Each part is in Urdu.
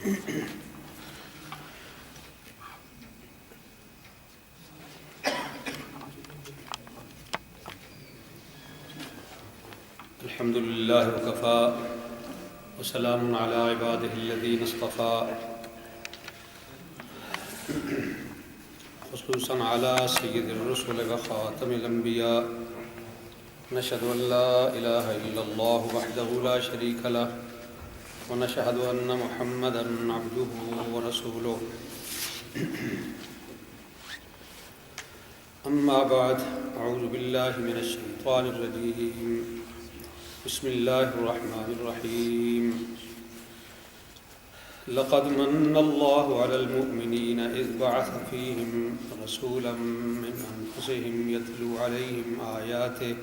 الحمد للہ وکفا وسلام علی عبادہ الذین اصطفیٰ، خصوصاً علی سید الرسل وخاتم الانبیاء، نشہد ان لا الہ الا اللہ وحدہ لا شریک لہ ونشہد ان محمدا عبدہ ورسولہ، اما بعد، اعوذ باللہ من الشیطان الرجیم، بسم اللہ الرحمن الرحیم۔ لقد من اللہ علی المؤمنین اذ بعث فیہم رسولا من انفسہم یتلو علیہم آیاتہ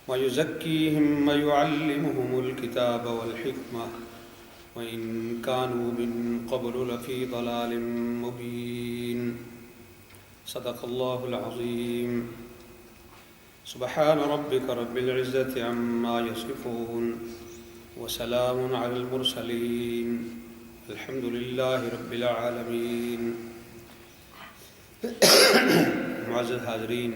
ویزکیہم ویعلمہم الکتاب والحکمہ وإن كانوا من قبل لفی ضلال مبین۔ صدق اللہ العظیم۔ سبحان ربك رب العزة عما يصفون وسلام على المرسلين الحمد لله رب العالمين۔ معزز حاضرین،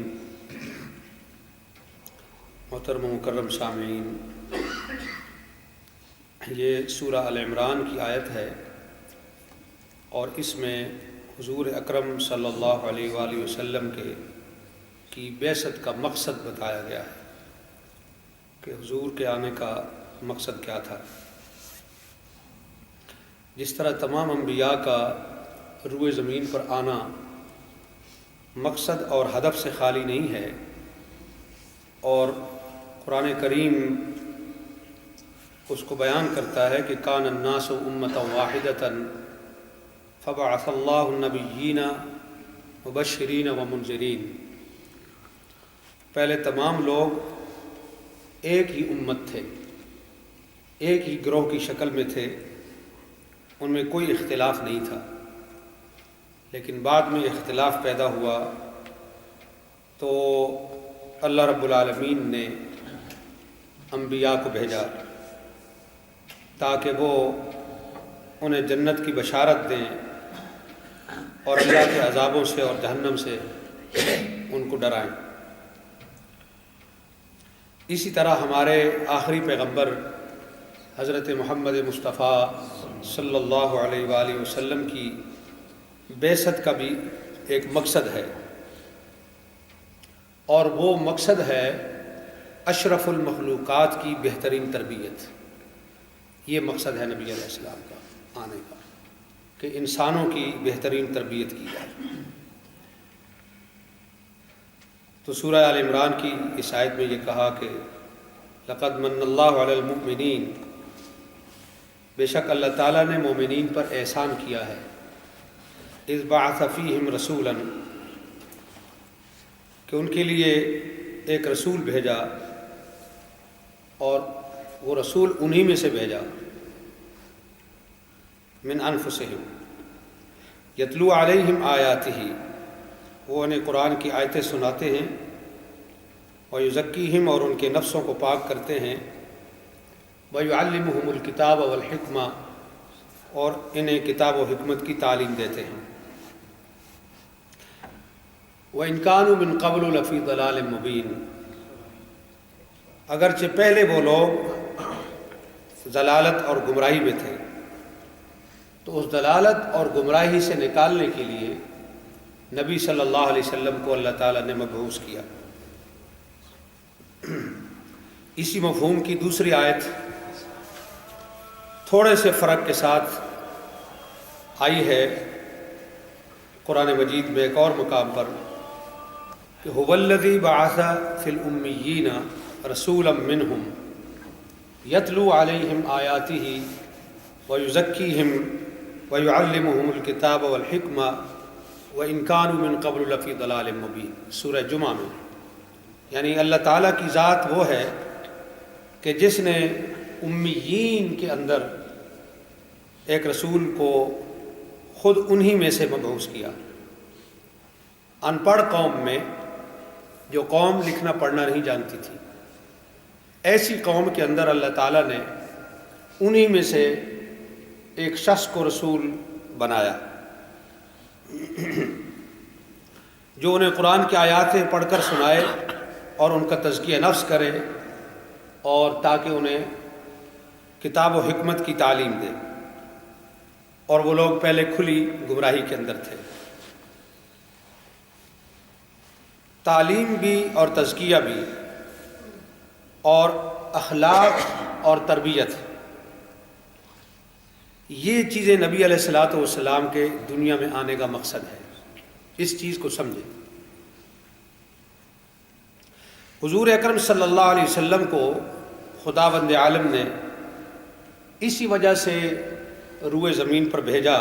محترم و مکرم سامعین، یہ سورہ آل عمران کی آیت ہے اور اس میں حضور اکرم صلی اللہ علیہ وآلہ وسلم کی بعثت کا مقصد بتایا گیا ہے کہ حضور کے آنے کا مقصد کیا تھا۔ جس طرح تمام انبیاء کا روئے زمین پر آنا مقصد اور ہدف سے خالی نہیں ہے، اور قرآن کریم اس کو بیان کرتا ہے کہ کان الناس امۃ واحدۃ فبعث اللہ النبیین مبشرین ومنذرین۔ پہلے تمام لوگ ایک ہی امت تھے، ایک ہی گروہ کی شکل میں تھے، ان میں کوئی اختلاف نہیں تھا، لیکن بعد میں اختلاف پیدا ہوا تو اللہ رب العالمین نے انبیاء کو بھیجا تاکہ وہ انہیں جنت کی بشارت دیں اور اللہ کے عذابوں سے اور جہنم سے ان کو ڈرائیں۔ اسی طرح ہمارے آخری پیغمبر حضرت محمد مصطفیٰ صلی اللہ علیہ وآلہ وسلم کی بعثت کا بھی ایک مقصد ہے، اور وہ مقصد ہے اشرف المخلوقات کی بہترین تربیت۔ یہ مقصد ہے نبی علیہ السلام کا آنے کا، کہ انسانوں کی بہترین تربیت کی جائے۔ تو سورہ آل عمران کی اس آیت میں یہ کہا کہ لقد من اللہ علی المؤمنین، بے شک اللہ تعالیٰ نے مومنین پر احسان کیا ہے، اذ بعث فیہم رسولا، کہ ان کے لیے ایک رسول بھیجا، اور وہ رسول انہی میں سے بھیجا، من انفسہم یتلو علیہم آیاتہ، وہ انہیں قرآن کی آیتیں سناتے ہیں، ویزکیہم، اور ان کے نفسوں کو پاک کرتے ہیں، ویعلمہم الکتاب والحکمہ، اور انہیں کتاب و حکمت کی تعلیم دیتے ہیں، وَإِن كَانُوا مِن قَبْلُ لَفِي ضَلَالٍ مُبِينٍ، اگرچہ پہلے وہ لوگ ضلالت اور گمراہی میں تھے، تو اس ضلالت اور گمراہی سے نکالنے کے لیے نبی صلی اللہ علیہ وسلم کو اللہ تعالیٰ نے مبعوث کیا۔ اسی مفہوم کی دوسری آیت تھوڑے سے فرق کے ساتھ آئی ہے قرآن مجید میں ایک اور مقام پر، کہ هو الذی بعث فی الامیین رسولا منہم یتلو علیہم آیاتہ ویزکیہم ویعلمہم الکتاب والحکمہ وَإِن كَانُوا مِن قَبْلُ لَفِي ضَلَالٍ مُبِينٍ، سورہ جمعہ میں۔ یعنی اللہ تعالیٰ کی ذات وہ ہے کہ جس نے امیین کے اندر ایک رسول کو خود انہی میں سے مبعوث کیا۔ ان پڑھ قوم میں، جو قوم لکھنا پڑھنا نہیں جانتی تھی، ایسی قوم کے اندر اللہ تعالیٰ نے انہی میں سے ایک شخص کو رسول بنایا جو انہیں قرآن کی آیاتیں پڑھ کر سنائے اور ان کا تزکیہ نفس کرے، اور تاکہ انہیں کتاب و حکمت کی تعلیم دے، اور وہ لوگ پہلے کھلی گمراہی کے اندر تھے۔ تعلیم بھی اور تزکیہ بھی اور اخلاق اور تربیت، یہ چیزیں نبی علیہ الصلوۃ والسلام کے دنیا میں آنے کا مقصد ہے۔ اس چیز کو سمجھیں۔ حضور اکرم صلی اللہ علیہ وسلم کو خداوند عالم نے اسی وجہ سے روئے زمین پر بھیجا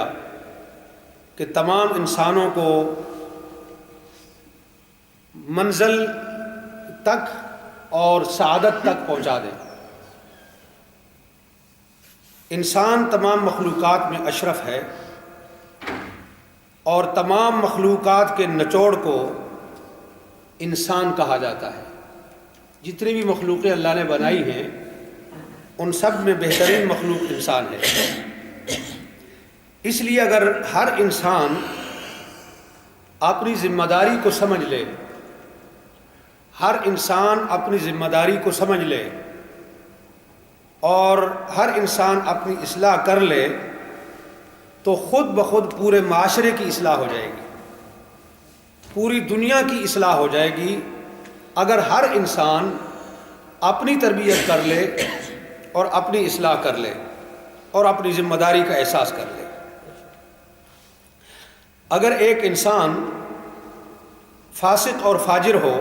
کہ تمام انسانوں کو منزل تک اور سعادت تک پہنچا دیں۔ انسان تمام مخلوقات میں اشرف ہے، اور تمام مخلوقات کے نچوڑ کو انسان کہا جاتا ہے۔ جتنی بھی مخلوقیں اللہ نے بنائی ہیں ان سب میں بہترین مخلوق انسان ہے۔ اس لیے اگر ہر انسان اپنی ذمہ داری کو سمجھ لے، ہر انسان اپنی ذمہ داری کو سمجھ لے اور ہر انسان اپنی اصلاح کر لے، تو خود بخود پورے معاشرے کی اصلاح ہو جائے گی، پوری دنیا کی اصلاح ہو جائے گی، اگر ہر انسان اپنی تربیت کر لے اور اپنی اصلاح کر لے اور اپنی ذمہ داری کا احساس کر لے۔ اگر ایک انسان فاسق اور فاجر ہو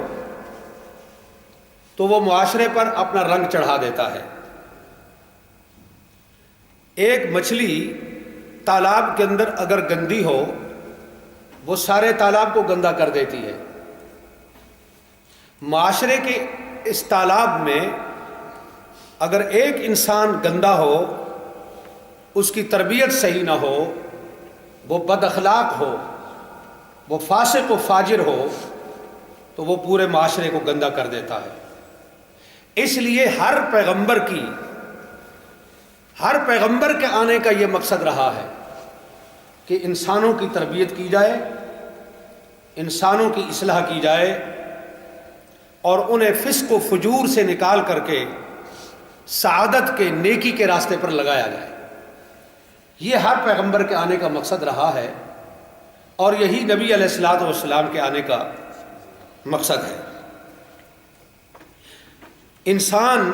تو وہ معاشرے پر اپنا رنگ چڑھا دیتا ہے۔ ایک مچھلی تالاب کے اندر اگر گندی ہو وہ سارے تالاب کو گندا کر دیتی ہے۔ معاشرے کے اس تالاب میں اگر ایک انسان گندا ہو، اس کی تربیت صحیح نہ ہو، وہ بد اخلاق ہو، وہ فاسق و فاجر ہو، تو وہ پورے معاشرے کو گندا کر دیتا ہے۔ اس لیے ہر پیغمبر کے آنے کا یہ مقصد رہا ہے کہ انسانوں کی تربیت کی جائے، انسانوں کی اصلاح کی جائے، اور انہیں فسق و فجور سے نکال کر کے سعادت کے، نیکی کے راستے پر لگایا جائے۔ یہ ہر پیغمبر کے آنے کا مقصد رہا ہے، اور یہی نبی علیہ الصلوۃ والسلام کے آنے کا مقصد ہے۔ انسان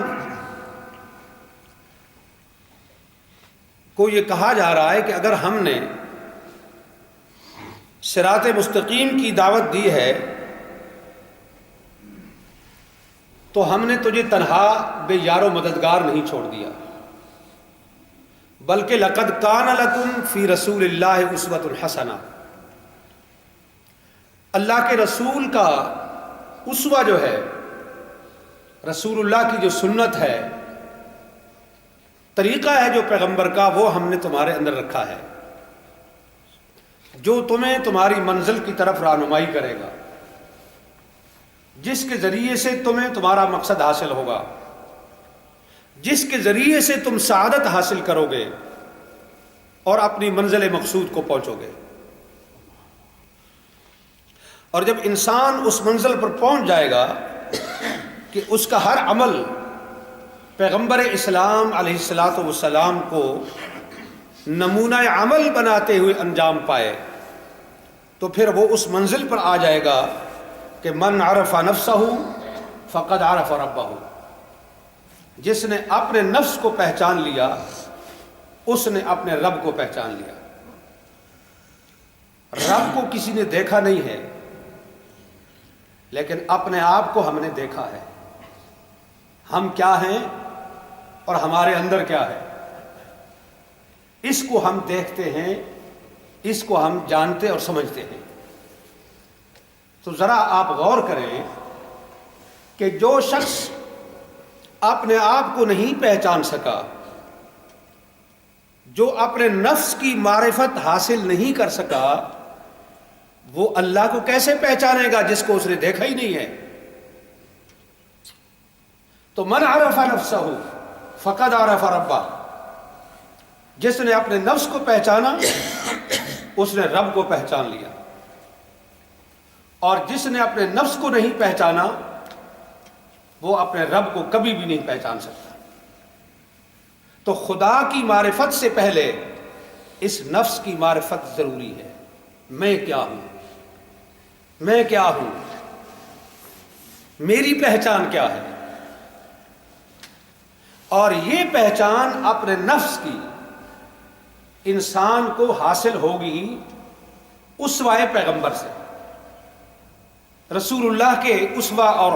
کو یہ کہا جا رہا ہے کہ اگر ہم نے صراط مستقیم کی دعوت دی ہے تو ہم نے تجھے تنہا بے یار و مددگار نہیں چھوڑ دیا، بلکہ لقد کان لکم فی رسول اللہ اسوۃ حسنہ، اللہ کے رسول کا اسوہ جو ہے، رسول اللہ کی جو سنت ہے، طریقہ ہے جو پیغمبر کا، وہ ہم نے تمہارے اندر رکھا ہے، جو تمہیں تمہاری منزل کی طرف رہنمائی کرے گا، جس کے ذریعے سے تمہیں تمہارا مقصد حاصل ہوگا، جس کے ذریعے سے تم سعادت حاصل کرو گے اور اپنی منزل مقصود کو پہنچو گے۔ اور جب انسان اس منزل پر پہنچ جائے گا کہ اس کا ہر عمل پیغمبر اسلام علیہ الصلوۃ والسلام کو نمونہ عمل بناتے ہوئے انجام پائے، تو پھر وہ اس منزل پر آ جائے گا کہ من عرف نفسہ فقد عرف ربہ، جس نے اپنے نفس کو پہچان لیا اس نے اپنے رب کو پہچان لیا۔ رب کو کسی نے دیکھا نہیں ہے، لیکن اپنے آپ کو ہم نے دیکھا ہے، ہم کیا ہیں اور ہمارے اندر کیا ہے، اس کو ہم دیکھتے ہیں، اس کو ہم جانتے اور سمجھتے ہیں۔ تو ذرا آپ غور کریں کہ جو شخص اپنے آپ کو نہیں پہچان سکا، جو اپنے نفس کی معرفت حاصل نہیں کر سکا، وہ اللہ کو کیسے پہچانے گا جس کو اس نے دیکھا ہی نہیں ہے؟ تو من عرف نفسہ فقد عرف ربہ، جس نے اپنے نفس کو پہچانا اس نے رب کو پہچان لیا، اور جس نے اپنے نفس کو نہیں پہچانا وہ اپنے رب کو کبھی بھی نہیں پہچان سکتا۔ تو خدا کی معرفت سے پہلے اس نفس کی معرفت ضروری ہے۔ میں کیا ہوں، میں کیا ہوں، میری پہچان کیا ہے؟ اور یہ پہچان اپنے نفس کی انسان کو حاصل ہوگی اسوہ پیغمبر سے، رسول اللہ کے اسوہ اور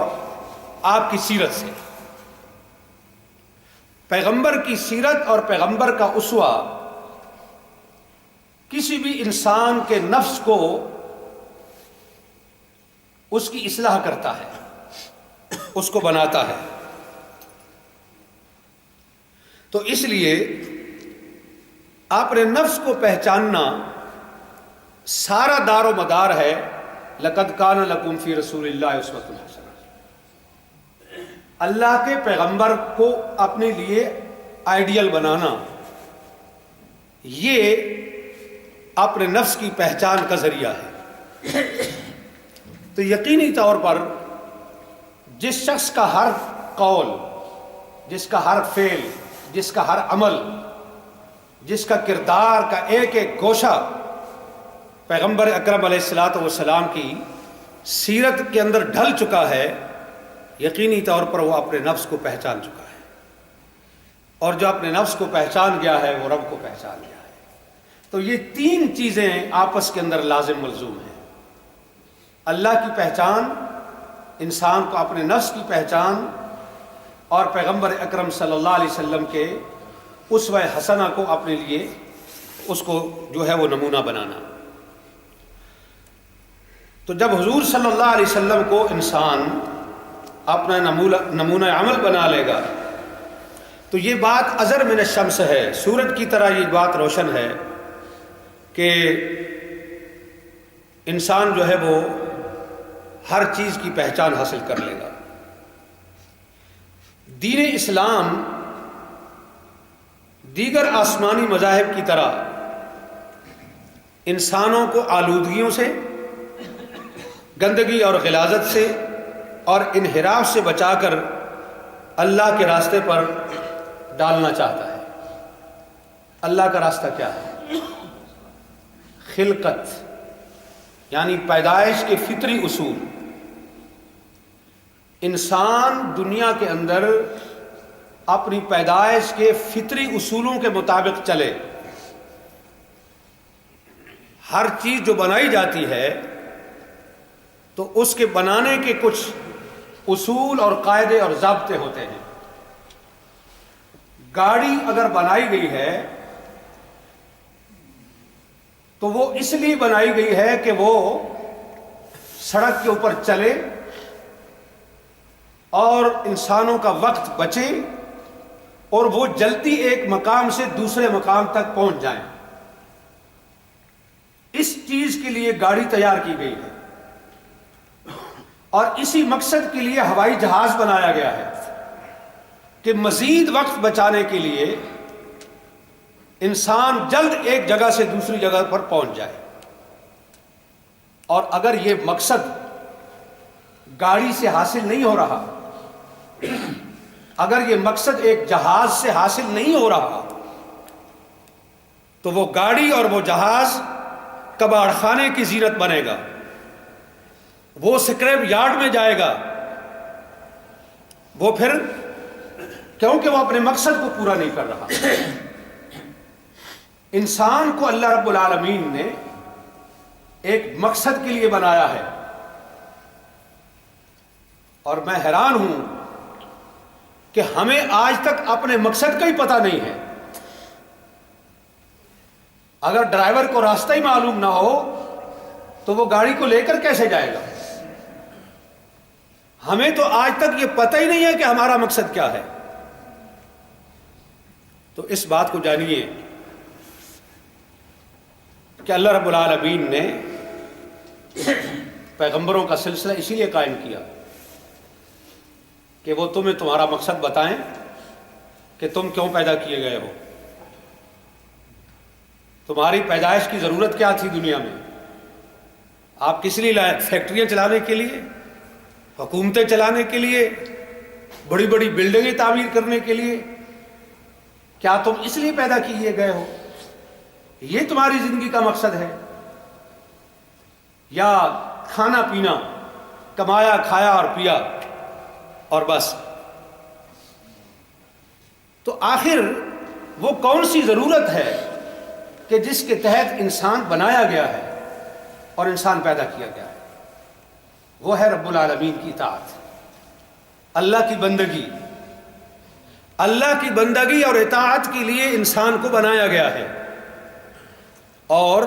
آپ کی سیرت سے۔ پیغمبر کی سیرت اور پیغمبر کا اسوہ کسی بھی انسان کے نفس کو اس کی اصلاح کرتا ہے، اس کو بناتا ہے۔ تو اس لیے اپنے نفس کو پہچاننا سارا دار و مدار ہے لقد کان لکم فی رسول اللہ اسوۃ حسنہ۔ اللہ کے پیغمبر کو اپنے لیے آئیڈیل بنانا یہ اپنے نفس کی پہچان کا ذریعہ ہے۔ تو یقینی طور پر جس شخص کا ہر قول، جس کا ہر فعل، جس کا ہر عمل، جس کا کردار کا ایک ایک گوشہ پیغمبر اکرم علیہ الصلوۃ والسلام کی سیرت کے اندر ڈھل چکا ہے، یقینی طور پر وہ اپنے نفس کو پہچان چکا ہے، اور جو اپنے نفس کو پہچان گیا ہے وہ رب کو پہچان گیا ہے۔ تو یہ تین چیزیں آپس کے اندر لازم ملزوم ہیں: اللہ کی پہچان، انسان کو اپنے نفس کی پہچان، اور پیغمبر اکرم صلی اللہ علیہ وسلم کے اسوہ حسنہ کو اپنے لیے اس کو جو ہے وہ نمونہ بنانا۔ تو جب حضور صلی اللہ علیہ وسلم کو انسان اپنا نمونہ عمل بنا لے گا تو یہ بات ازر من الشمس ہے، سورج کی طرح یہ بات روشن ہے کہ انسان جو ہے وہ ہر چیز کی پہچان حاصل کر لے گا۔ دین اسلام دیگر آسمانی مذاہب کی طرح انسانوں کو آلودگیوں سے، گندگی اور غلاظت سے اور انحراف سے بچا کر اللہ کے راستے پر ڈالنا چاہتا ہے۔ اللہ کا راستہ کیا ہے؟ خلقت، یعنی پیدائش کے فطری اصول۔ انسان دنیا کے اندر اپنی پیدائش کے فطری اصولوں کے مطابق چلے۔ ہر چیز جو بنائی جاتی ہے تو اس کے بنانے کے کچھ اصول اور قاعدے اور ضابطے ہوتے ہیں۔ گاڑی اگر بنائی گئی ہے تو وہ اس لیے بنائی گئی ہے کہ وہ سڑک کے اوپر چلے اور انسانوں کا وقت بچے اور وہ جلدی ایک مقام سے دوسرے مقام تک پہنچ جائیں۔ اس چیز کے لیے گاڑی تیار کی گئی ہے، اور اسی مقصد کے لیے ہوائی جہاز بنایا گیا ہے کہ مزید وقت بچانے کے لیے انسان جلد ایک جگہ سے دوسری جگہ پر پہنچ جائے۔ اور اگر یہ مقصد گاڑی سے حاصل نہیں ہو رہا، اگر یہ مقصد ایک جہاز سے حاصل نہیں ہو رہا، تو وہ گاڑی اور وہ جہاز کباڑ خانے کی زینت بنے گا، وہ سکریپ یارڈ میں جائے گا، وہ پھر کیونکہ وہ اپنے مقصد کو پورا نہیں کر رہا۔ انسان کو اللہ رب العالمین نے ایک مقصد کے لیے بنایا ہے، اور میں حیران ہوں کہ ہمیں آج تک اپنے مقصد کا ہی پتہ نہیں ہے۔ اگر ڈرائیور کو راستہ ہی معلوم نہ ہو تو وہ گاڑی کو لے کر کیسے جائے گا؟ ہمیں تو آج تک یہ پتہ ہی نہیں ہے کہ ہمارا مقصد کیا ہے۔ تو اس بات کو جانیے کہ اللہ رب العالمین نے پیغمبروں کا سلسلہ اسی لیے قائم کیا کہ وہ تمہیں تمہارا مقصد بتائیں کہ تم کیوں پیدا کیے گئے ہو۔ تمہاری پیدائش کی ضرورت کیا تھی دنیا میں؟ آپ کس لیے لائے؟ فیکٹریاں چلانے کے لیے، حکومتیں چلانے کے لیے، بڑی بڑی بلڈنگیں تعمیر کرنے کے لیے؟ کیا تم اس لیے پیدا کیے گئے ہو؟ یہ تمہاری زندگی کا مقصد ہے؟ یا کھانا پینا، کمایا کھایا اور پیا اور بس؟ تو آخر وہ کون سی ضرورت ہے کہ جس کے تحت انسان بنایا گیا ہے اور انسان پیدا کیا گیا ہے؟ وہ ہے رب العالمین کی اطاعت، اللہ کی بندگی۔ اللہ کی بندگی اور اطاعت کے لیے انسان کو بنایا گیا ہے، اور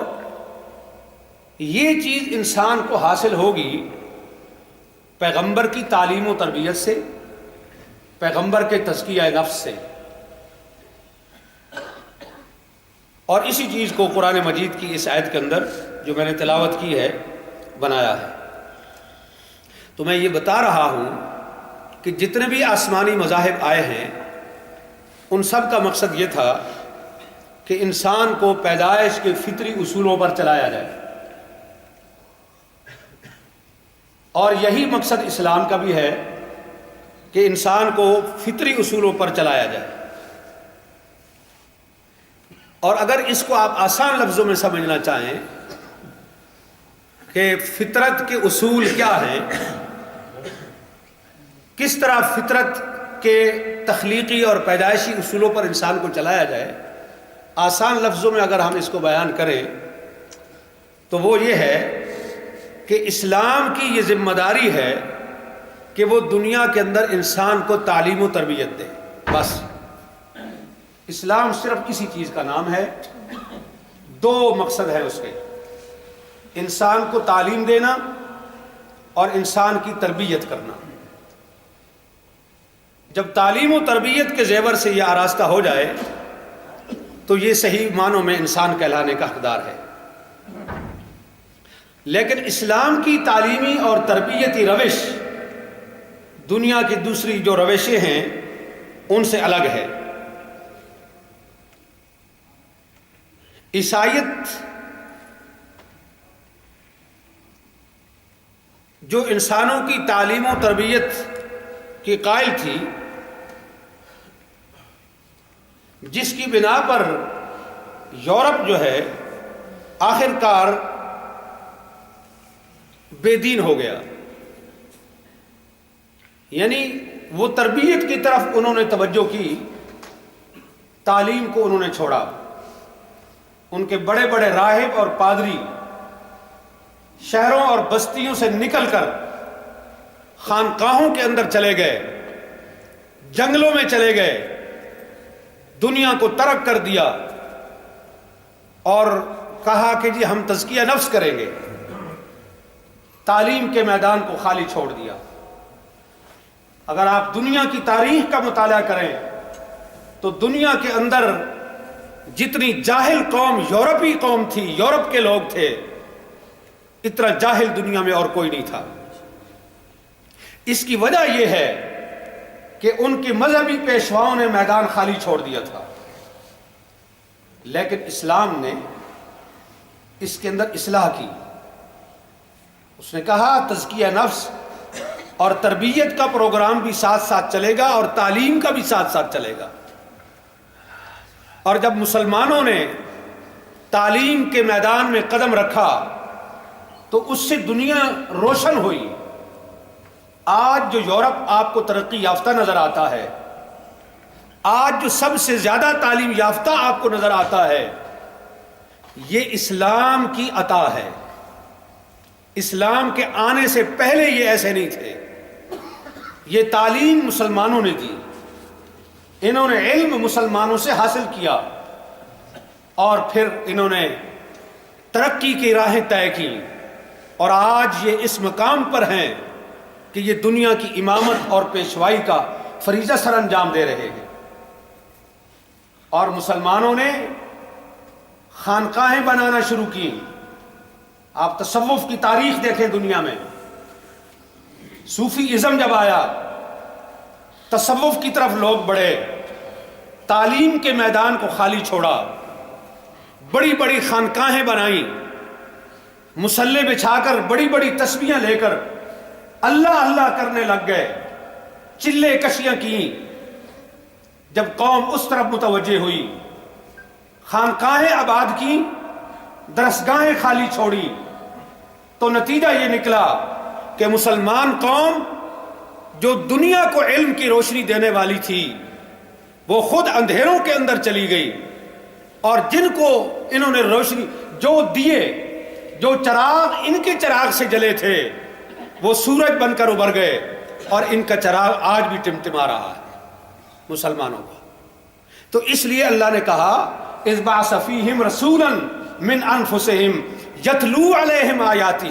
یہ چیز انسان کو حاصل ہوگی پیغمبر کی تعلیم و تربیت سے، پیغمبر کے تزکیہ نفس سے، اور اسی چیز کو قرآن مجید کی اس آیت کے اندر جو میں نے تلاوت کی ہے بنایا ہے۔ تو میں یہ بتا رہا ہوں کہ جتنے بھی آسمانی مذاہب آئے ہیں ان سب کا مقصد یہ تھا کہ انسان کو پیدائش کے فطری اصولوں پر چلایا جائے، اور یہی مقصد اسلام کا بھی ہے کہ انسان کو فطری اصولوں پر چلایا جائے۔ اور اگر اس کو آپ آسان لفظوں میں سمجھنا چاہیں کہ فطرت کے اصول کیا ہیں، کس طرح فطرت کے تخلیقی اور پیدائشی اصولوں پر انسان کو چلایا جائے، آسان لفظوں میں اگر ہم اس کو بیان کریں تو وہ یہ ہے کہ اسلام کی یہ ذمہ داری ہے کہ وہ دنیا کے اندر انسان کو تعلیم و تربیت دے۔ بس اسلام صرف کسی چیز کا نام ہے، دو مقصد ہے اس کے: انسان کو تعلیم دینا اور انسان کی تربیت کرنا۔ جب تعلیم و تربیت کے زیور سے یہ آراستہ ہو جائے تو یہ صحیح معنوں میں انسان کہلانے کا حقدار ہے۔ لیکن اسلام کی تعلیمی اور تربیتی روش دنیا کی دوسری جو روشیں ہیں ان سے الگ ہے۔ عیسائیت جو انسانوں کی تعلیم و تربیت کی قائل تھی، جس کی بنا پر یورپ جو ہے آخر کار بے دین ہو گیا، یعنی وہ تربیت کی طرف انہوں نے توجہ کی، تعلیم کو انہوں نے چھوڑا۔ ان کے بڑے بڑے راہب اور پادری شہروں اور بستیوں سے نکل کر خانقاہوں کے اندر چلے گئے، جنگلوں میں چلے گئے، دنیا کو ترک کر دیا اور کہا کہ جی ہم تزکیہ نفس کریں گے، تعلیم کے میدان کو خالی چھوڑ دیا۔ اگر آپ دنیا کی تاریخ کا مطالعہ کریں تو دنیا کے اندر جتنی جاہل قوم یورپی قوم تھی، یورپ کے لوگ تھے، اتنا جاہل دنیا میں اور کوئی نہیں تھا۔ اس کی وجہ یہ ہے کہ ان کے مذہبی پیشواؤں نے میدان خالی چھوڑ دیا تھا، لیکن اسلام نے اس کے اندر اصلاح کی۔ اس نے کہا تزکیہ نفس اور تربیت کا پروگرام بھی ساتھ ساتھ چلے گا اور تعلیم کا بھی ساتھ ساتھ چلے گا۔ اور جب مسلمانوں نے تعلیم کے میدان میں قدم رکھا تو اس سے دنیا روشن ہوئی۔ آج جو یورپ آپ کو ترقی یافتہ نظر آتا ہے، آج جو سب سے زیادہ تعلیم یافتہ آپ کو نظر آتا ہے، یہ اسلام کی عطا ہے۔ اسلام کے آنے سے پہلے یہ ایسے نہیں تھے۔ یہ تعلیم مسلمانوں نے دی، انہوں نے علم مسلمانوں سے حاصل کیا، اور پھر انہوں نے ترقی کی راہیں طے کی، اور آج یہ اس مقام پر ہیں کہ یہ دنیا کی امامت اور پیشوائی کا فریضہ سر انجام دے رہے ہیں۔ اور مسلمانوں نے خانقاہیں بنانا شروع کی۔ آپ تصوف کی تاریخ دیکھیں، دنیا میں صوفی ازم جب آیا، تصوف کی طرف لوگ بڑھے، تعلیم کے میدان کو خالی چھوڑا، بڑی بڑی خانقاہیں بنائیں، مصلے بچھا کر بڑی بڑی تسبیحیں لے کر اللہ اللہ کرنے لگ گئے، چلے کشیاں کیں۔ جب قوم اس طرف متوجہ ہوئی، خانقاہیں آباد کی، درسگاہیں خالی چھوڑی، تو نتیجہ یہ نکلا کہ مسلمان قوم جو دنیا کو علم کی روشنی دینے والی تھی وہ خود اندھیروں کے اندر چلی گئی، اور جن کو انہوں نے روشنی جو دیے، جو چراغ ان کے چراغ سے جلے تھے وہ سورج بن کر ابھر گئے، اور ان کا چراغ آج بھی ٹمٹما رہا ہے مسلمانوں کا۔ تو اس لیے اللہ نے کہا اذ بعث فیہم رسولا من انفسہم یتلو علیہم آیاتہ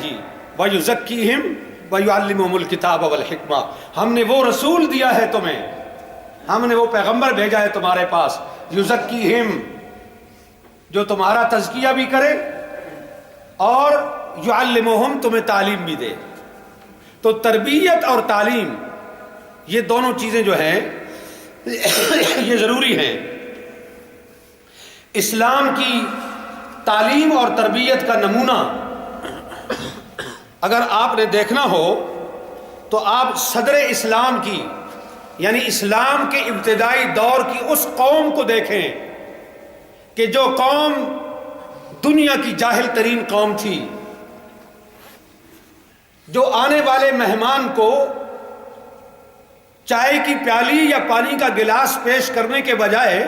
ویزکیہم ویعلمہم الکتاب والحکمہ۔ ہم نے وہ رسول دیا ہے تمہیں، ہم نے وہ پیغمبر بھیجا ہے تمہارے پاس، یزکیہم، جو تمہارا تزکیہ بھی کرے اور یعلمہم، تمہیں تعلیم بھی دے۔ تو تربیت اور تعلیم یہ دونوں چیزیں جو ہیں یہ ضروری ہیں۔ اسلام کی تعلیم اور تربیت کا نمونہ اگر آپ نے دیکھنا ہو تو آپ صدر اسلام کی، یعنی اسلام کے ابتدائی دور کی اس قوم کو دیکھیں کہ جو قوم دنیا کی جاہل ترین قوم تھی، جو آنے والے مہمان کو چائے کی پیالی یا پانی کا گلاس پیش کرنے کے بجائے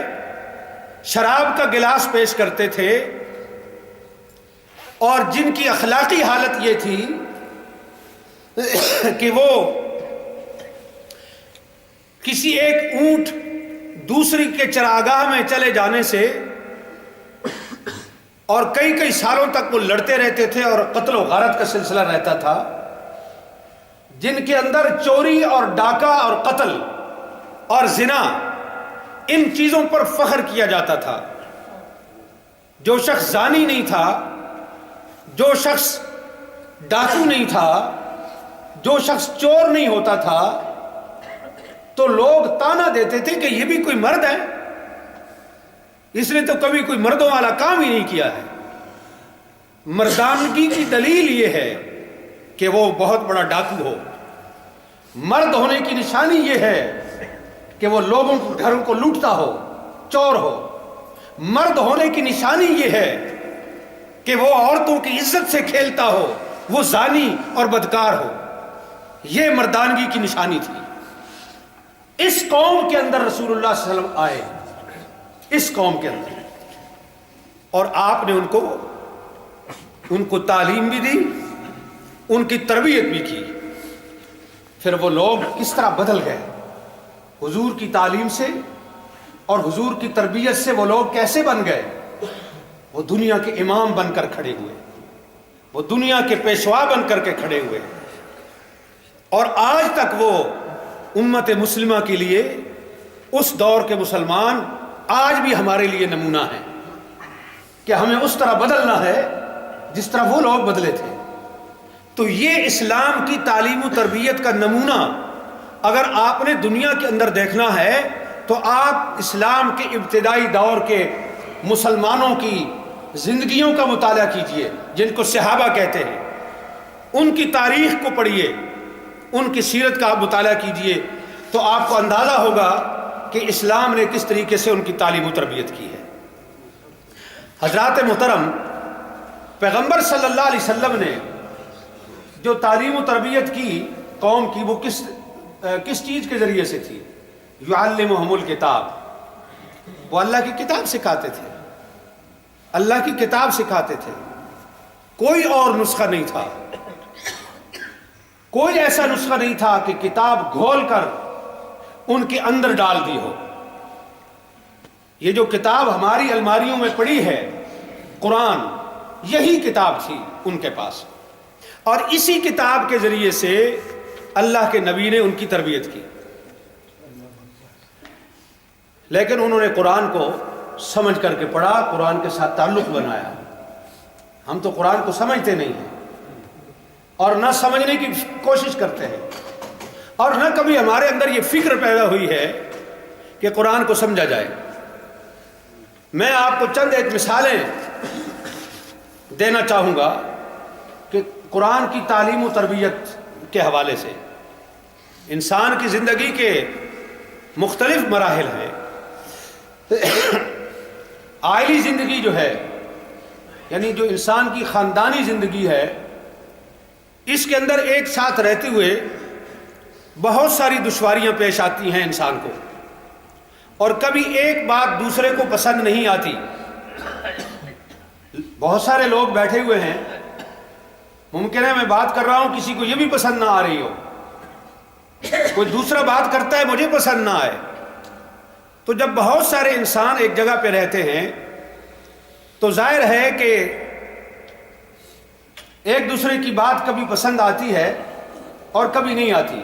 شراب کا گلاس پیش کرتے تھے، اور جن کی اخلاقی حالت یہ تھی کہ وہ کسی ایک اونٹ دوسری کے چراگاہ میں چلے جانے سے اور کئی سالوں تک وہ لڑتے رہتے تھے اور قتل و غارت کا سلسلہ رہتا تھا، جن کے اندر چوری اور ڈاکہ اور قتل اور زنا ان چیزوں پر فخر کیا جاتا تھا۔ جو شخص زانی نہیں تھا، جو شخص ڈاکو نہیں تھا، جو شخص چور نہیں ہوتا تھا، تو لوگ تانا دیتے تھے کہ یہ بھی کوئی مرد ہے، اس نے تو کبھی کوئی مردوں والا کام ہی نہیں کیا ہے۔ مردانگی کی دلیل یہ ہے کہ وہ بہت بڑا ڈاکو ہو، مرد ہونے کی نشانی یہ ہے کہ وہ لوگوں کو گھروں کو لوٹتا ہو، چور ہو۔ مرد ہونے کی نشانی یہ ہے کہ وہ عورتوں کی عزت سے کھیلتا ہو، وہ زانی اور بدکار ہو۔ یہ مردانگی کی نشانی تھی۔ اس قوم کے اندر رسول اللہ صلی اللہ علیہ وسلم آئے، اس قوم کے اندر، اور آپ نے ان کو تعلیم بھی دی، ان کی تربیت بھی کی۔ پھر وہ لوگ کس طرح بدل گئے حضور کی تعلیم سے اور حضور کی تربیت سے، وہ لوگ کیسے بن گئے؟ وہ دنیا کے امام بن کر کھڑے ہوئے، وہ دنیا کے پیشوا بن کر کے کھڑے ہوئے، اور آج تک وہ امت مسلمہ کے لیے، اس دور کے مسلمان آج بھی ہمارے لیے نمونہ ہیں کہ ہمیں اس طرح بدلنا ہے جس طرح وہ لوگ بدلے تھے۔ تو یہ اسلام کی تعلیم و تربیت کا نمونہ اگر آپ نے دنیا کے اندر دیکھنا ہے تو آپ اسلام کے ابتدائی دور کے مسلمانوں کی زندگیوں کا مطالعہ کیجئے، جن کو صحابہ کہتے ہیں، ان کی تاریخ کو پڑھیے، ان کی سیرت کا آپ مطالعہ کیجئے، تو آپ کو اندازہ ہوگا کہ اسلام نے کس طریقے سے ان کی تعلیم و تربیت کی ہے۔ حضرات محترم، پیغمبر صلی اللہ علیہ وسلم نے جو تعلیم و تربیت کی قوم کی، وہ کس چیز کے ذریعے سے تھی؟ یعلمہم الکتاب، وہ اللہ کی کتاب سکھاتے تھے، اللہ کی کتاب سکھاتے تھے۔ کوئی اور نسخہ نہیں تھا، کوئی ایسا نسخہ نہیں تھا کہ کتاب گھول کر ان کے اندر ڈال دی ہو۔ یہ جو کتاب ہماری الماریوں میں پڑی ہے، قرآن، یہی کتاب تھی ان کے پاس، اور اسی کتاب کے ذریعے سے اللہ کے نبی نے ان کی تربیت کی۔ لیکن انہوں نے قرآن کو سمجھ کر کے پڑھا، قرآن کے ساتھ تعلق بنایا۔ ہم تو قرآن کو سمجھتے نہیں ہیں اور نہ سمجھنے کی کوشش کرتے ہیں، اور نہ کبھی ہمارے اندر یہ فکر پیدا ہوئی ہے کہ قرآن کو سمجھا جائے۔ میں آپ کو چند ایک مثالیں دینا چاہوں گا کہ قرآن کی تعلیم و تربیت کے حوالے سے انسان کی زندگی کے مختلف مراحل ہیں۔ عائلی زندگی جو ہے، یعنی جو انسان کی خاندانی زندگی ہے، اس کے اندر ایک ساتھ رہتے ہوئے بہت ساری دشواریاں پیش آتی ہیں انسان کو، اور کبھی ایک بات دوسرے کو پسند نہیں آتی۔ بہت سارے لوگ بیٹھے ہوئے ہیں، ممکن ہے میں بات کر رہا ہوں کسی کو یہ بھی پسند نہ آ رہی ہو، کوئی دوسرا بات کرتا ہے مجھے پسند نہ آئے۔ تو جب بہت سارے انسان ایک جگہ پہ رہتے ہیں تو ظاہر ہے کہ ایک دوسرے کی بات کبھی پسند آتی ہے اور کبھی نہیں آتی،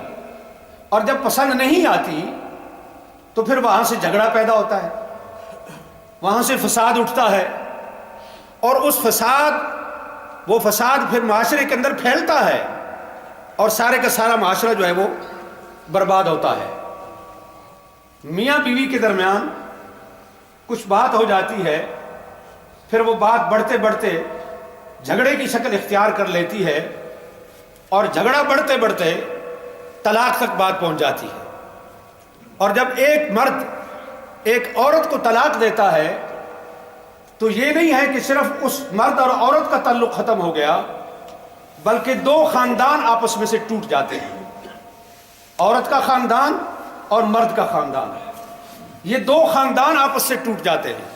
اور جب پسند نہیں آتی تو پھر وہاں سے جھگڑا پیدا ہوتا ہے، وہاں سے فساد اٹھتا ہے، اور وہ فساد پھر معاشرے کے اندر پھیلتا ہے، اور سارے کا سارا معاشرہ جو ہے وہ برباد ہوتا ہے۔ میاں بیوی کے درمیان کچھ بات ہو جاتی ہے، پھر وہ بات بڑھتے بڑھتے جھگڑے کی شکل اختیار کر لیتی ہے، اور جھگڑا بڑھتے بڑھتے طلاق تک بات پہنچ جاتی ہے۔ اور جب ایک مرد ایک عورت کو طلاق دیتا ہے تو یہ نہیں ہے کہ صرف اس مرد اور عورت کا تعلق ختم ہو گیا، بلکہ دو خاندان آپس میں سے ٹوٹ جاتے ہیں، عورت کا خاندان اور مرد کا خاندان، یہ دو خاندان آپس سے ٹوٹ جاتے ہیں۔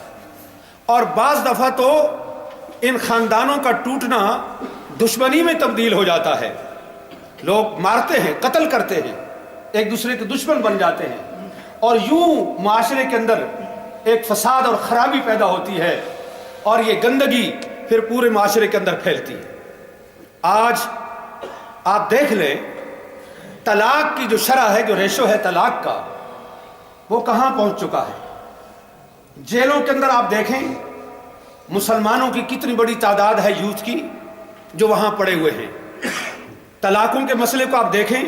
اور بعض دفعہ تو ان خاندانوں کا ٹوٹنا دشمنی میں تبدیل ہو جاتا ہے، لوگ مارتے ہیں، قتل کرتے ہیں، ایک دوسرے کے دشمن بن جاتے ہیں، اور یوں معاشرے کے اندر ایک فساد اور خرابی پیدا ہوتی ہے، اور یہ گندگی پھر پورے معاشرے کے اندر پھیلتی ہے۔ آج آپ دیکھ لیں طلاق کی جو شرح ہے، جو ریشو ہے طلاق کا، وہ کہاں پہنچ چکا ہے۔ جیلوں کے اندر آپ دیکھیں مسلمانوں کی کتنی بڑی تعداد ہے یوتھ کی جو وہاں پڑے ہوئے ہیں۔ طلاقوں کے مسئلے کو آپ دیکھیں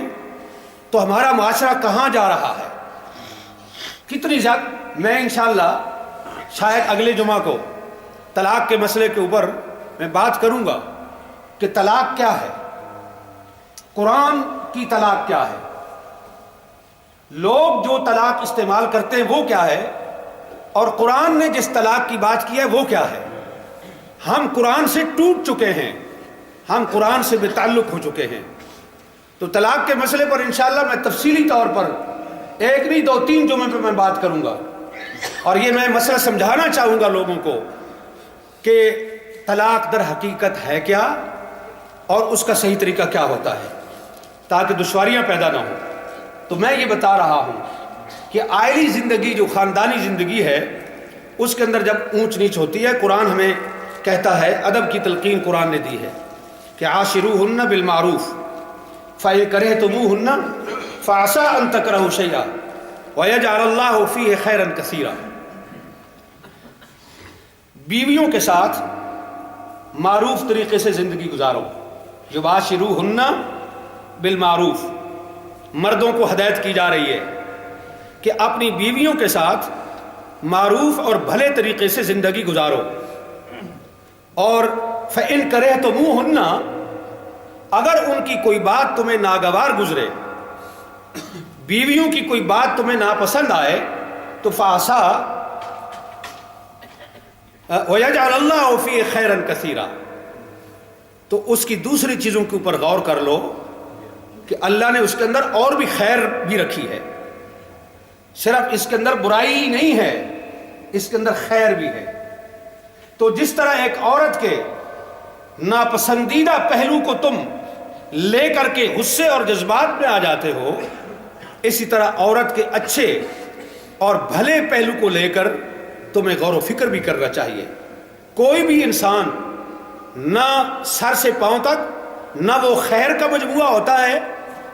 تو ہمارا معاشرہ کہاں جا رہا ہے، کتنی زیادہ۔ میں انشاءاللہ شاید اگلے جمعہ کو طلاق کے مسئلے کے اوپر میں بات کروں گا کہ طلاق کیا ہے، قرآن کی طلاق کیا ہے، لوگ جو طلاق استعمال کرتے ہیں وہ کیا ہے، اور قرآن نے جس طلاق کی بات کی ہے وہ کیا ہے۔ ہم قرآن سے ٹوٹ چکے ہیں، ہم قرآن سے بے تعلق ہو چکے ہیں۔ تو طلاق کے مسئلے پر انشاءاللہ میں تفصیلی طور پر ایک نہیں دو تین جمعے پہ میں بات کروں گا، اور یہ میں مسئلہ سمجھانا چاہوں گا لوگوں کو کہ طلاق در حقیقت ہے کیا اور اس کا صحیح طریقہ کیا ہوتا ہے، تاکہ دشواریاں پیدا نہ ہوں۔ تو میں یہ بتا رہا ہوں کہ عائلی زندگی جو خاندانی زندگی ہے، اس کے اندر جب اونچ نیچ ہوتی ہے، قرآن ہمیں کہتا ہے، ادب کی تلقین قرآن نے دی ہے کہ عاشروہن بالمعروف فَإِن كَرِهْتُمُوهُنَّ فَعَسَىٰ أَن تَكْرَهُوا شَيْئًا وَيَجْعَلَ اللَّهُ فِيهِ خَيْرًا كَثِيرًا۔ بیویوں کے ساتھ معروف طریقے سے زندگی گزارو، یباشروہن بالمعروف، مردوں کو ہدایت کی جا رہی ہے کہ اپنی بیویوں کے ساتھ معروف اور بھلے طریقے سے زندگی گزارو۔ اور فَإِن كَرِهْتُمُوهُنَّ، اگر ان کی کوئی بات تمہیں ناگوار گزرے، بیویوں کی کوئی بات تمہیں ناپسند آئے، تو فَعَسَىٰ وَيَجْعَلَ اللَّهُ فِيهِ خَيْرًا كَثِيرًا، تو اس کی دوسری چیزوں کے اوپر غور کر لو کہ اللہ نے اس کے اندر اور بھی خیر بھی رکھی ہے، صرف اس کے اندر برائی ہی نہیں ہے، اس کے اندر خیر بھی ہے۔ تو جس طرح ایک عورت کے ناپسندیدہ پہلو کو تم لے کر کے غصے اور جذبات میں آ جاتے ہو، اسی طرح عورت کے اچھے اور بھلے پہلو کو لے کر تمہیں غور و فکر بھی کرنا چاہیے۔ کوئی بھی انسان نہ سر سے پاؤں تک نہ وہ خیر کا مجموعہ ہوتا ہے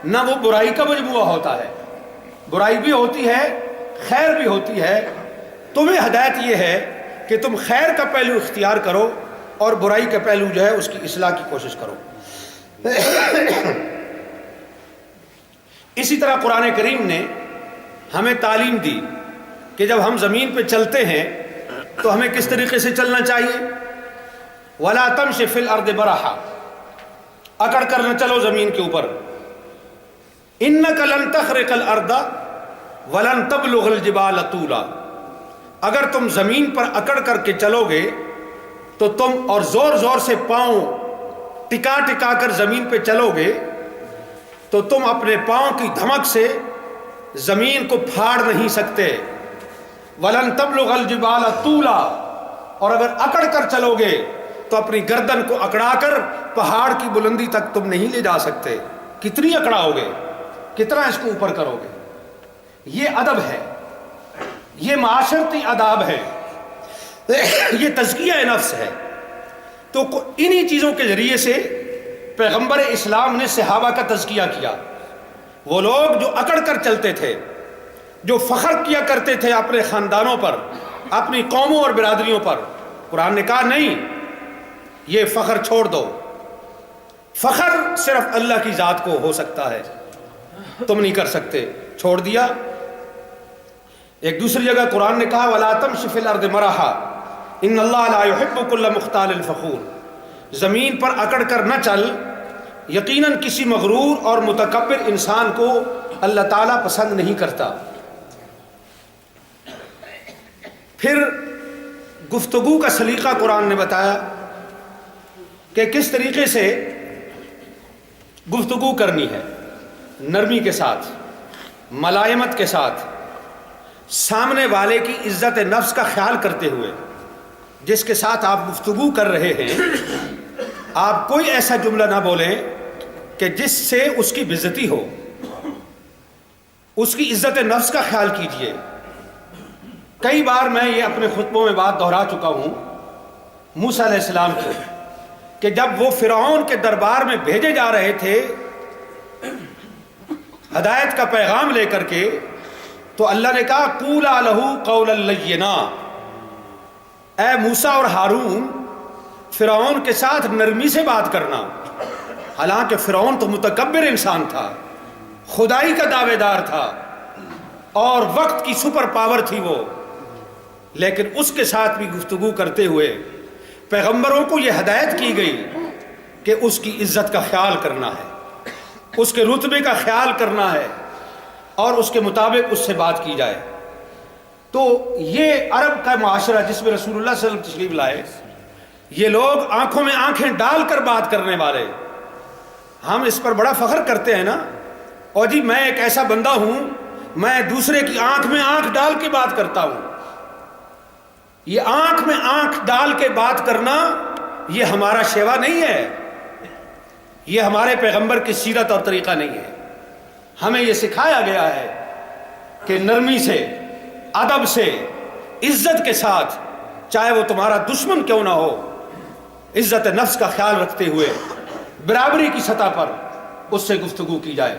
نہ وہ برائی کا مجموعہ ہوتا ہے، برائی بھی ہوتی ہے خیر بھی ہوتی ہے۔ تمہیں ہدایت یہ ہے کہ تم خیر کا پہلو اختیار کرو اور برائی کا پہلو جو ہے اس کی اصلاح کی کوشش کرو۔ اسی طرح قرآن کریم نے ہمیں تعلیم دی کہ جب ہم زمین پہ چلتے ہیں تو ہمیں کس طریقے سے چلنا چاہیے۔ ولا تمش فی الارض مرحا، اکڑ کر نہ چلو زمین کے اوپر، انک لن تخرق الارض ولن تبلغ الجبال طولا، اگر تم زمین پر اکڑ کر کے چلو گے تو تم اور زور زور سے پاؤں ٹکا ٹکا کر زمین پہ چلو گے تو تم اپنے پاؤں کی دھمک سے زمین کو پھاڑ نہیں سکتے، ولن تبلغ الجبال طولا، اور اگر اکڑ کر چلو گے تو اپنی گردن کو اکڑا کر پہاڑ کی بلندی تک تم نہیں لے جا سکتے۔ کتنی اکڑاؤ گے، کتنا اس کو اوپر کرو گے؟ یہ ادب ہے، یہ معاشرتی آداب ہے، یہ تزکیہ نفس ہے۔ تو انہی چیزوں کے ذریعے سے پیغمبر اسلام نے صحابہ کا تزکیہ کیا۔ وہ لوگ جو اکڑ کر چلتے تھے، جو فخر کیا کرتے تھے اپنے خاندانوں پر، اپنی قوموں اور برادریوں پر، قرآن نے کہا نہیں، یہ فخر چھوڑ دو، فخر صرف اللہ کی ذات کو ہو سکتا ہے، تم نہیں کر سکتے، چھوڑ دیا۔ ایک دوسری جگہ قرآن نے کہا وَلَا تَمْشِ فِي الْأَرْضِ مَرَحًا إِنَّ اللَّهَ لَا يُحِبُّ كُلَّ مُخْتَالٍ فَخُورٍ، زمین پر اکڑ کر نہ چل، یقیناً کسی مغرور اور متکبر انسان کو اللہ تعالیٰ پسند نہیں کرتا۔ پھر گفتگو کا سلیقہ قرآن نے بتایا کہ کس طریقے سے گفتگو کرنی ہے، نرمی کے ساتھ، ملائمت کے ساتھ، سامنے والے کی عزت نفس کا خیال کرتے ہوئے۔ جس کے ساتھ آپ گفتگو کر رہے ہیں آپ کوئی ایسا جملہ نہ بولیں کہ جس سے اس کی بے عزتی ہو، اس کی عزت نفس کا خیال کیجئے۔ کئی بار میں یہ اپنے خطبوں میں بات دہرا چکا ہوں موسیٰ علیہ السلام کو، کہ جب وہ فرعون کے دربار میں بھیجے جا رہے تھے ہدایت کا پیغام لے کر کے، تو اللہ نے کہا قولا لہ قولا لینا، اے موسیٰ اور ہارون فرعون کے ساتھ نرمی سے بات کرنا۔ حالانکہ فرعون تو متکبر انسان تھا، خدائی کا دعوے دار تھا اور وقت کی سپر پاور تھی وہ، لیکن اس کے ساتھ بھی گفتگو کرتے ہوئے پیغمبروں کو یہ ہدایت کی گئی کہ اس کی عزت کا خیال کرنا ہے، اس کے رتبے کا خیال کرنا ہے اور اس کے مطابق اس سے بات کی جائے۔ تو یہ عرب کا معاشرہ جس میں رسول اللہ صلی اللہ علیہ وسلم تشریف لائے، یہ لوگ آنکھوں میں آنکھیں ڈال کر بات کرنے والے، ہم اس پر بڑا فخر کرتے ہیں نا، اور جی میں ایک ایسا بندہ ہوں میں دوسرے کی آنکھ میں آنکھ ڈال کے بات کرتا ہوں۔ یہ آنکھ میں آنکھ ڈال کے بات کرنا یہ ہمارا شیوا نہیں ہے، یہ ہمارے پیغمبر کی سیرت اور طریقہ نہیں ہے۔ ہمیں یہ سکھایا گیا ہے کہ نرمی سے، ادب سے، عزت کے ساتھ، چاہے وہ تمہارا دشمن کیوں نہ ہو، عزت نفس کا خیال رکھتے ہوئے برابری کی سطح پر اس سے گفتگو کی جائے۔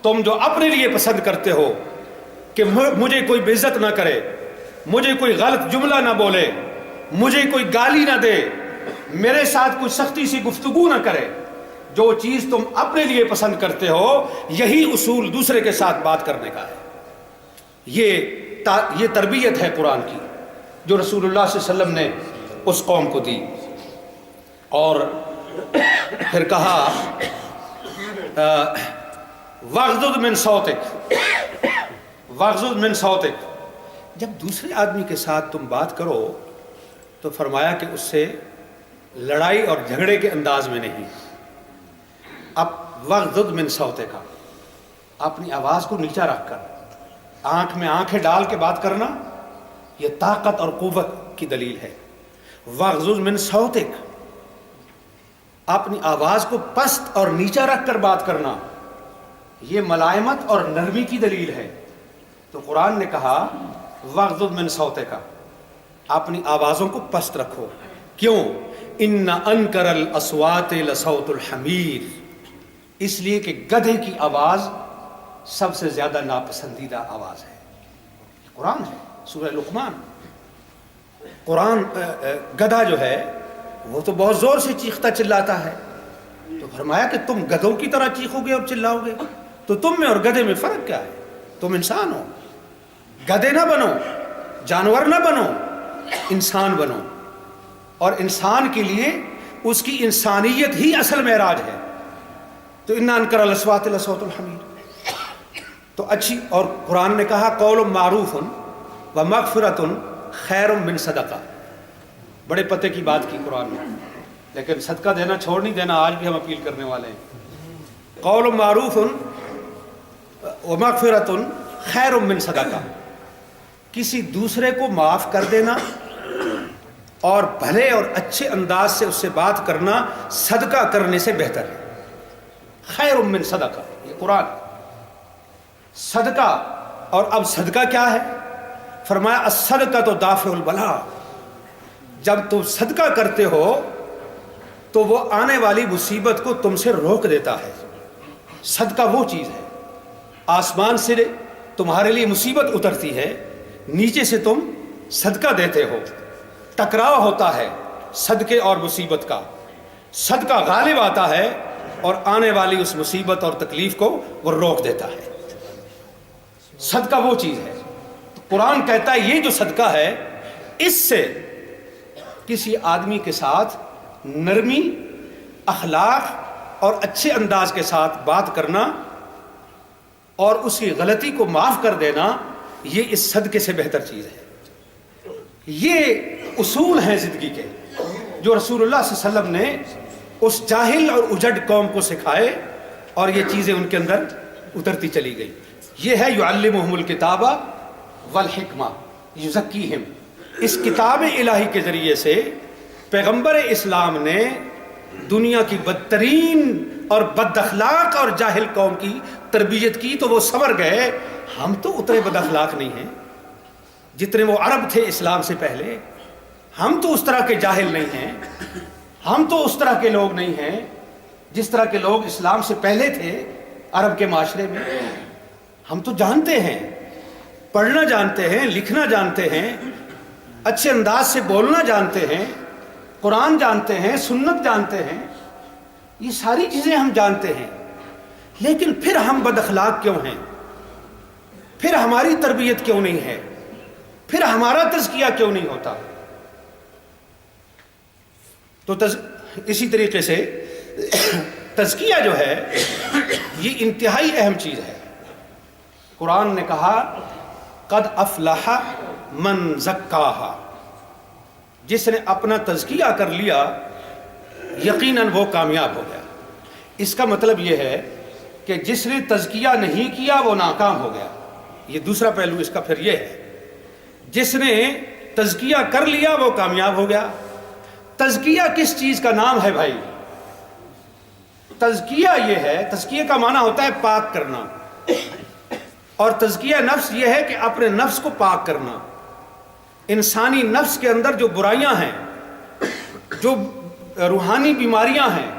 تم جو اپنے لیے پسند کرتے ہو کہ مجھے کوئی بے عزت نہ کرے، مجھے کوئی غلط جملہ نہ بولے، مجھے کوئی گالی نہ دے، میرے ساتھ کوئی سختی سی گفتگو نہ کرے، جو چیز تم اپنے لیے پسند کرتے ہو یہی اصول دوسرے کے ساتھ بات کرنے کا ہے۔ یہ تربیت ہے قرآن کی جو رسول اللہ صلی اللہ علیہ وسلم نے اس قوم کو دی۔ اور پھر کہا وَغْضُضْ مِنْ صَوْتِكَ، وَغْضُضْ مِنْ صَوْتِكَ، جب دوسرے آدمی کے ساتھ تم بات کرو تو فرمایا کہ اس سے لڑائی اور جھگڑے کے انداز میں نہیں۔ اب وَغْضُضْ مِنْ صَوْتِكَ، اپنی آواز کو نیچا رکھ کر آنکھ میں آنکھیں ڈال کے بات کرنا یہ طاقت اور قوت کی دلیل ہے۔ وَغْضُضْ مِنْ صَوْتِكَ، اپنی آواز کو پست اور نیچا رکھ کر بات کرنا یہ ملائمت اور نرمی کی دلیل ہے۔ تو قرآن نے کہا وَغْضُضْ مِنْ صَوْتِكَ، اپنی آوازوں کو پست رکھو۔ کیوں؟ إِنَّ أَنْكَرَ الْأَصْوَاتِ لَصَوْتُ الْحَمِيرِ، اس لیے کہ گدھے کی آواز سب سے زیادہ ناپسندیدہ آواز ہے۔ قرآن ہے، سورہ لقمان۔ قرآن گدھا جو ہے وہ تو بہت زور سے چیختا چلاتا ہے، تو فرمایا کہ تم گدھوں کی طرح چیخو گے اور چلاؤ گے، تو تم میں اور گدھے میں فرق کیا ہے؟ تم انسان ہو، گدھے نہ بنو، جانور نہ بنو، انسان بنو۔ اور انسان کے لیے اس کی انسانیت ہی اصل معراج ہے. تو انا انکر الاصوات لصوت الحمیر. تو اچھی، اور قرآن نے کہا قول معروف و مغفرۃ خیر من صدقہ. بڑے پتے کی بات کی قرآن نے، لیکن صدقہ دینا چھوڑ نہیں دینا. آج بھی ہم اپیل کرنے والے ہیں. قول معروف و مغفرۃ خیر من صدقہ. کسی دوسرے کو معاف کر دینا اور بھلے اور اچھے انداز سے اس سے بات کرنا صدقہ کرنے سے بہتر ہے. خیر من صدقہ، یہ قرآن. صدقہ، اور اب صدقہ کیا ہے؟ فرمایا الصدقہ تو دافع البلا. جب تم صدقہ کرتے ہو تو وہ آنے والی مصیبت کو تم سے روک دیتا ہے. صدقہ وہ چیز ہے، آسمان سے تمہارے لیے مصیبت اترتی ہے، نیچے سے تم صدقہ دیتے ہو، ٹکراؤ ہوتا ہے صدقے اور مصیبت کا. صدقہ غالب آتا ہے اور آنے والی اس مصیبت اور تکلیف کو وہ روک دیتا ہے. صدقہ وہ چیز ہے. قرآن کہتا ہے یہ جو صدقہ ہے، اس سے کسی آدمی کے ساتھ نرمی، اخلاق اور اچھے انداز کے ساتھ بات کرنا اور اس کی غلطی کو معاف کر دینا، یہ اس صدقے سے بہتر چیز ہے. یہ اصول ہیں زندگی کے جو رسول اللہ صلی اللہ علیہ وسلم نے اس جاہل اور اجڑ قوم کو سکھائے، اور یہ چیزیں ان کے اندر اترتی چلی گئی. یہ ہے یعلمہم الکتاب والحکمہ یزکیہم. اس کتاب الہی کے ذریعے سے پیغمبر اسلام نے دنیا کی بدترین اور بد اخلاق اور جاہل قوم کی تربیت کی تو وہ سنور گئے. ہم تو اتنے بد اخلاق نہیں ہیں جتنے وہ عرب تھے اسلام سے پہلے. ہم تو اس طرح کے جاہل نہیں ہیں، ہم تو اس طرح کے لوگ نہیں ہیں جس طرح کے لوگ اسلام سے پہلے تھے عرب کے معاشرے میں. ہم تو جانتے ہیں، پڑھنا جانتے ہیں، لکھنا جانتے ہیں، اچھے انداز سے بولنا جانتے ہیں، قرآن جانتے ہیں، سنت جانتے ہیں. یہ ساری چیزیں ہم جانتے ہیں، لیکن پھر ہم بد اخلاق کیوں ہیں؟ پھر ہماری تربیت کیوں نہیں ہے؟ پھر ہمارا تزکیہ کیوں نہیں ہوتا؟ تو اسی طریقے سے تزکیہ جو ہے یہ انتہائی اہم چیز ہے. قرآن نے کہا قد افلح من زکاہا. جس نے اپنا تزکیہ کر لیا یقیناً وہ کامیاب ہو گیا. اس کا مطلب یہ ہے کہ جس نے تزکیہ نہیں کیا وہ ناکام ہو گیا. یہ دوسرا پہلو اس کا پھر یہ ہے، جس نے تزکیہ کر لیا وہ کامیاب ہو گیا. تزکیہ کس چیز کا نام ہے بھائی؟ تزکیہ یہ ہے، تزکیہ کا معنی ہوتا ہے پاک کرنا، اور تزکیہ نفس یہ ہے کہ اپنے نفس کو پاک کرنا. انسانی نفس کے اندر جو برائیاں ہیں، جو روحانی بیماریاں ہیں،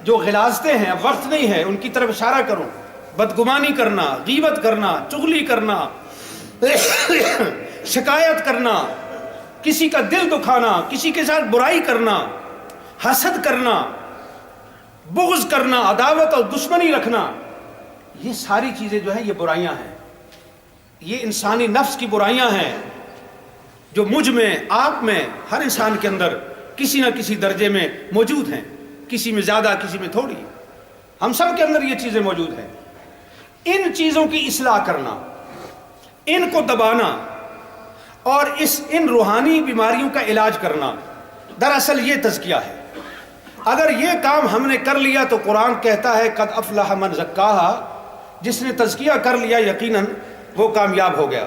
جو غلاظتیں ہیں، وقت نہیں ہے ان کی طرف اشارہ کروں. بدگمانی کرنا، غیبت کرنا، چغلی کرنا، شکایت کرنا، کسی کا دل دکھانا، کسی کے ساتھ برائی کرنا، حسد کرنا، بغض کرنا، عداوت اور دشمنی رکھنا، یہ ساری چیزیں جو ہیں یہ برائیاں ہیں. یہ انسانی نفس کی برائیاں ہیں جو مجھ میں، آپ میں، ہر انسان کے اندر کسی نہ کسی درجے میں موجود ہیں. کسی میں زیادہ، کسی میں تھوڑی. ہم سب کے اندر یہ چیزیں موجود ہیں. ان چیزوں کی اصلاح کرنا، ان کو دبانا اور ان روحانی بیماریوں کا علاج کرنا، دراصل یہ تزکیہ ہے. اگر یہ کام ہم نے کر لیا تو قرآن کہتا ہے قد افلح من زکاہا. جس نے تزکیہ کر لیا یقیناً وہ کامیاب ہو گیا.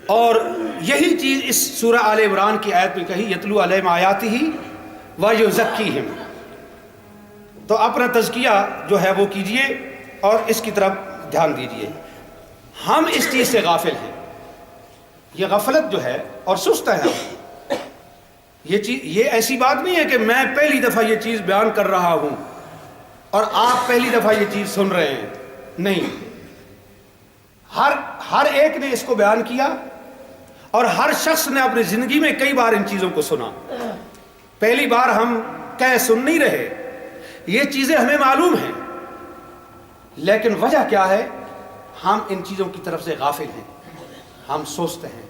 اور یہی چیز اس سورہ آل عمران کی آیت میں کہی یتلو علیہم آیاتہ ویزکیہم. تو اپنا تزکیہ جو ہے وہ کیجئے اور اس کی طرف دھیان دیجئے. ہم اس چیز سے غافل ہیں. یہ غفلت جو ہے اور سست ہے. یہ ایسی بات نہیں ہے کہ میں پہلی دفعہ یہ چیز بیان کر رہا ہوں اور آپ پہلی دفعہ یہ چیز سن رہے ہیں. نہیں، ہر ایک نے اس کو بیان کیا اور ہر شخص نے اپنی زندگی میں کئی بار ان چیزوں کو سنا. پہلی بار ہم کہہ سن نہیں رہے. یہ چیزیں ہمیں معلوم ہیں، لیکن وجہ کیا ہے؟ ہم ان چیزوں کی طرف سے غافل ہیں، ہم سست ہیں.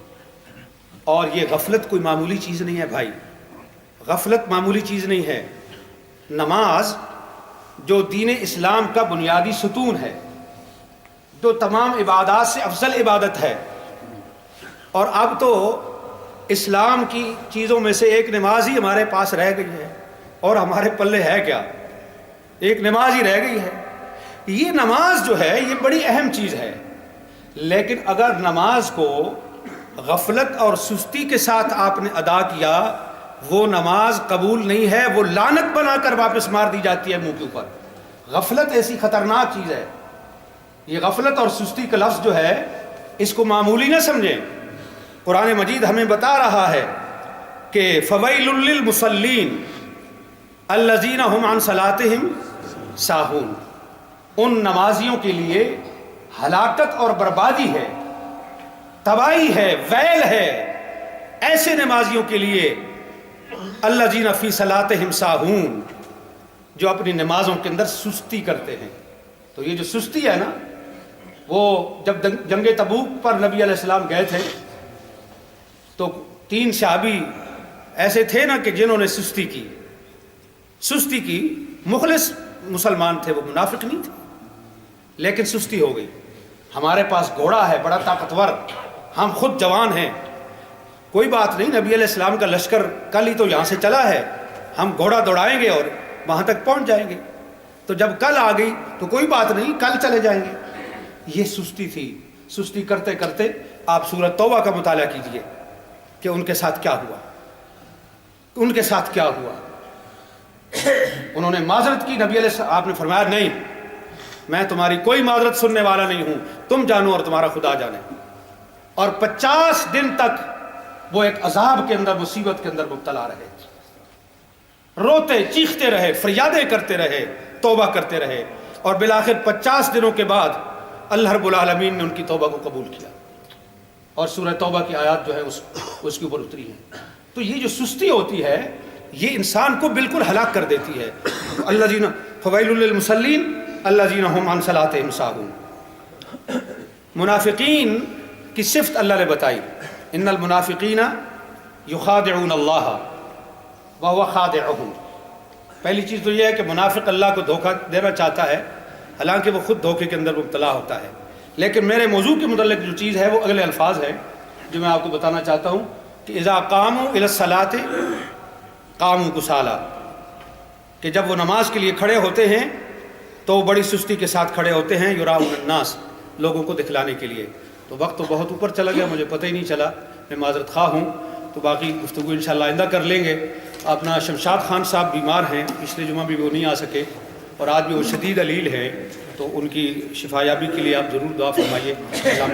اور یہ غفلت کوئی معمولی چیز نہیں ہے بھائی، غفلت معمولی چیز نہیں ہے۔ نماز جو دین اسلام کا بنیادی ستون ہے، جو تمام عبادات سے افضل عبادت ہے، اور اب تو اسلام کی چیزوں میں سے ایک نماز ہی ہمارے پاس رہ گئی ہے، اور ہمارے پلے ہے کیا؟ ایک نماز ہی رہ گئی ہے۔ یہ نماز جو ہے یہ بڑی اہم چیز ہے، لیکن اگر نماز کو غفلت اور سستی کے ساتھ آپ نے ادا کیا، وہ نماز قبول نہیں ہے، وہ لعنت بنا کر واپس مار دی جاتی ہے منہ کے اوپر۔ غفلت ایسی خطرناک چیز ہے، یہ غفلت اور سستی کا لفظ جو ہے اس کو معمولی نہ سمجھیں۔ قرآن مجید ہمیں بتا رہا ہے کہ فویل للمصلین الذین هم عن صلاتهم ساہون، ان نمازیوں کے لیے ہلاکت اور بربادی ہے، تباہی ہے، ویل ہے ایسے نمازیوں کے لیے الذین فی صلاتہم ساہون، جو اپنی نمازوں کے اندر سستی کرتے ہیں۔ تو یہ جو سستی ہے نا، وہ جب جنگ تبوک پر نبی علیہ السلام گئے تھے تو 3 صحابی ایسے تھے نا کہ جنہوں نے سستی کی، مخلص مسلمان تھے، وہ منافق نہیں تھے، لیکن سستی ہو گئی۔ ہمارے پاس گھوڑا ہے بڑا طاقتور، ہم خود جوان ہیں، کوئی بات نہیں، نبی علیہ السلام کا لشکر کل ہی تو یہاں سے چلا ہے، ہم گھوڑا دوڑائیں گے اور وہاں تک پہنچ جائیں گے۔ تو جب کل آ گئی تو کوئی بات نہیں، کل چلے جائیں گے۔ یہ سستی تھی۔ سستی کرتے کرتے آپ سورۃ توبہ کا مطالعہ کیجئے کہ ان کے ساتھ کیا ہوا۔ انہوں نے معذرت کی، نبی علیہ السلام آپ نے فرمایا نہیں، میں تمہاری کوئی معذرت سننے والا نہیں ہوں، تم جانو اور تمہارا خدا جانے۔ اور 50 دن تک وہ ایک عذاب کے اندر، مصیبت کے اندر مبتلا رہے، روتے چیختے رہے، فریادیں کرتے رہے، توبہ کرتے رہے، اور بالآخر 50 دنوں کے بعد اللہ رب العالمین نے ان کی توبہ کو قبول کیا، اور سورہ توبہ کی آیات جو ہے اس کے اوپر اتری ہیں۔ تو یہ جو سستی ہوتی ہے یہ انسان کو بالکل ہلاک کر دیتی ہے۔ الذین فویل للمصلین الذین هم عن صلاتهم ساہون۔ منافقین کی صفت اللہ نے بتائی، ان المنافقین یخادعون اللہ وهو خادعهم۔ پہلی چیز تو یہ ہے کہ منافق اللہ کو دھوکہ دینا چاہتا ہے، حالانکہ وہ خود دھوکے کے اندر مبتلا ہوتا ہے۔ لیکن میرے موضوع کے متعلق جو چیز ہے وہ اگلے الفاظ ہیں جو میں آپ کو بتانا چاہتا ہوں کہ اذا قاموا الی الصلاۃ قاموا کسالی، کہ جب وہ نماز کے لیے کھڑے ہوتے ہیں تو وہ بڑی سستی کے ساتھ کھڑے ہوتے ہیں، یراؤن الناس، لوگوں کو دکھلانے کے لیے۔ تو وقت تو بہت اوپر چلا گیا، مجھے پتہ ہی نہیں چلا، میں معذرت خواہ ہوں، تو باقی گفتگو انشاءاللہ آئندہ کر لیں گے۔ اپنا شمشاد خان صاحب بیمار ہیں، پچھلے جمعہ بھی وہ نہیں آ سکے، اور آج بھی وہ شدید علیل ہیں، تو ان کی شفا یابی کے لیے آپ ضرور دعا فرمائیے۔ اللہ